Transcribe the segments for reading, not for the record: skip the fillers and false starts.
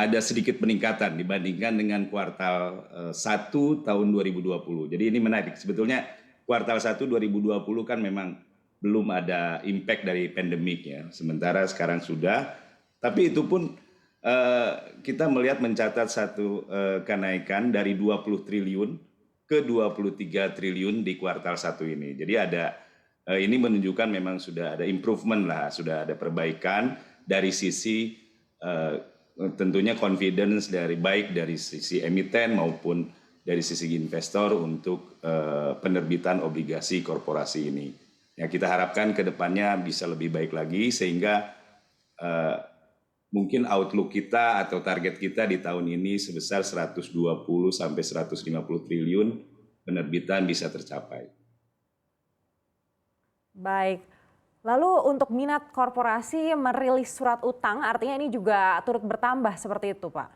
ada sedikit peningkatan dibandingkan dengan kuartal 1 tahun 2020. Jadi ini menarik. Sebetulnya kuartal 1 2020 kan memang belum ada impact dari pandemik ya. Sementara sekarang sudah. Tapi itu pun kita melihat mencatat satu kenaikan dari 20 triliun ke 23 triliun di kuartal 1 ini. Jadi ini menunjukkan memang sudah ada improvement lah, sudah ada perbaikan dari sisi tentunya confidence baik dari sisi emiten maupun dari sisi investor untuk penerbitan obligasi korporasi ini. Ya, kita harapkan ke depannya bisa lebih baik lagi sehingga mungkin outlook kita atau target kita di tahun ini sebesar 120 sampai 150 triliun penerbitan bisa tercapai. Baik. Lalu untuk minat korporasi merilis surat utang artinya ini juga turut bertambah seperti itu, Pak?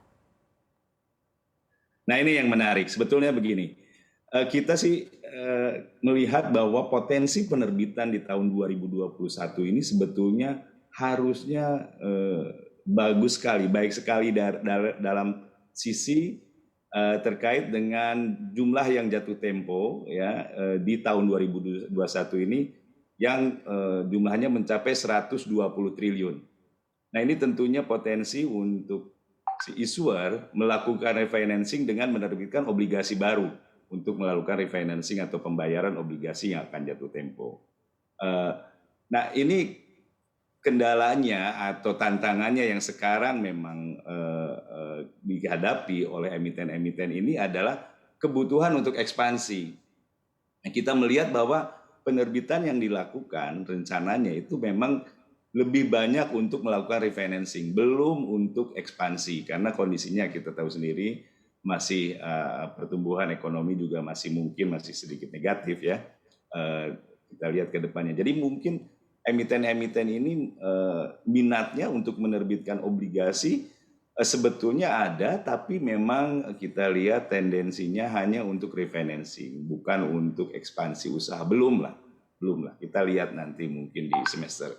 Nah ini yang menarik, sebetulnya begini, kita sih melihat bahwa potensi penerbitan di tahun 2021 ini sebetulnya harusnya bagus sekali, baik sekali dalam sisi terkait dengan jumlah yang jatuh tempo ya di tahun 2021 ini yang jumlahnya mencapai 120 triliun. Nah ini tentunya potensi untuk si issuer melakukan refinancing dengan menerbitkan obligasi baru untuk melakukan refinancing atau pembayaran obligasi yang akan jatuh tempo. Nah ini kendalanya atau tantangannya yang sekarang memang dihadapi oleh emiten-emiten ini adalah kebutuhan untuk ekspansi. Nah, kita melihat bahwa penerbitan yang dilakukan rencananya itu memang lebih banyak untuk melakukan refinancing, belum untuk ekspansi karena kondisinya kita tahu sendiri masih pertumbuhan ekonomi juga masih sedikit negatif ya. Kita lihat ke depannya. Jadi mungkin emiten-emiten ini minatnya untuk menerbitkan obligasi sebetulnya ada, tapi memang kita lihat tendensinya hanya untuk refinancing, bukan untuk ekspansi usaha. Belum lah. Kita lihat nanti mungkin di semester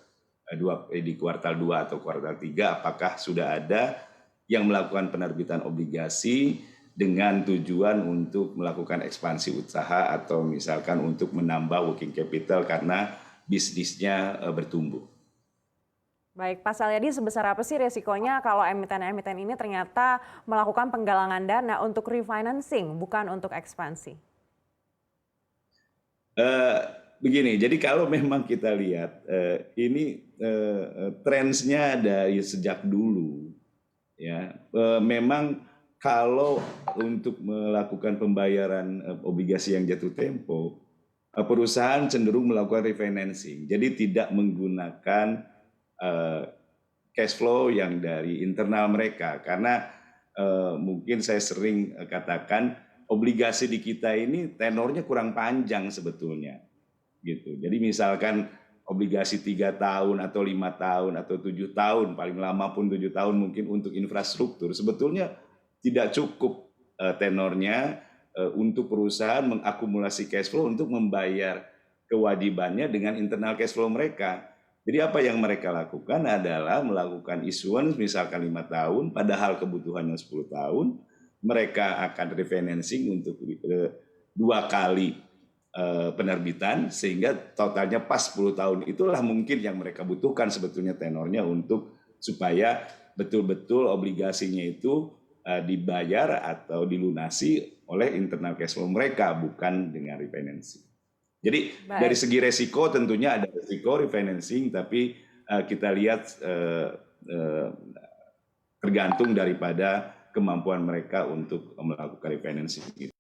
di kuartal 2 atau kuartal 3 apakah sudah ada yang melakukan penerbitan obligasi dengan tujuan untuk melakukan ekspansi usaha atau misalkan untuk menambah working capital karena bisnisnya bertumbuh. Baik, Pak Salyadi, sebesar apa sih resikonya kalau emiten-emiten ini ternyata melakukan penggalangan dana untuk refinancing, bukan untuk ekspansi? Begini, jadi kalau memang kita lihat ini trendsnya dari sejak dulu, ya memang kalau untuk melakukan pembayaran obligasi yang jatuh tempo, perusahaan cenderung melakukan refinancing, jadi tidak menggunakan cash flow yang dari internal mereka karena mungkin saya sering katakan obligasi di kita ini tenornya kurang panjang sebetulnya gitu. Jadi misalkan obligasi 3 tahun atau 5 tahun atau 7 tahun, paling lama pun 7 tahun mungkin untuk infrastruktur sebetulnya tidak cukup tenornya untuk perusahaan mengakumulasi cash flow untuk membayar kewajibannya dengan internal cash flow mereka. Jadi apa yang mereka lakukan adalah melakukan issuance misalkan 5 tahun, padahal kebutuhannya 10 tahun, mereka akan refinancing untuk 2 kali penerbitan sehingga totalnya pas 10 tahun itulah mungkin yang mereka butuhkan sebetulnya tenornya untuk supaya betul-betul obligasinya itu dibayar atau dilunasi oleh internal cash flow mereka bukan dengan refinancing. Jadi dari segi resiko tentunya ada resiko refinancing, tapi kita lihat tergantung daripada kemampuan mereka untuk melakukan refinancing.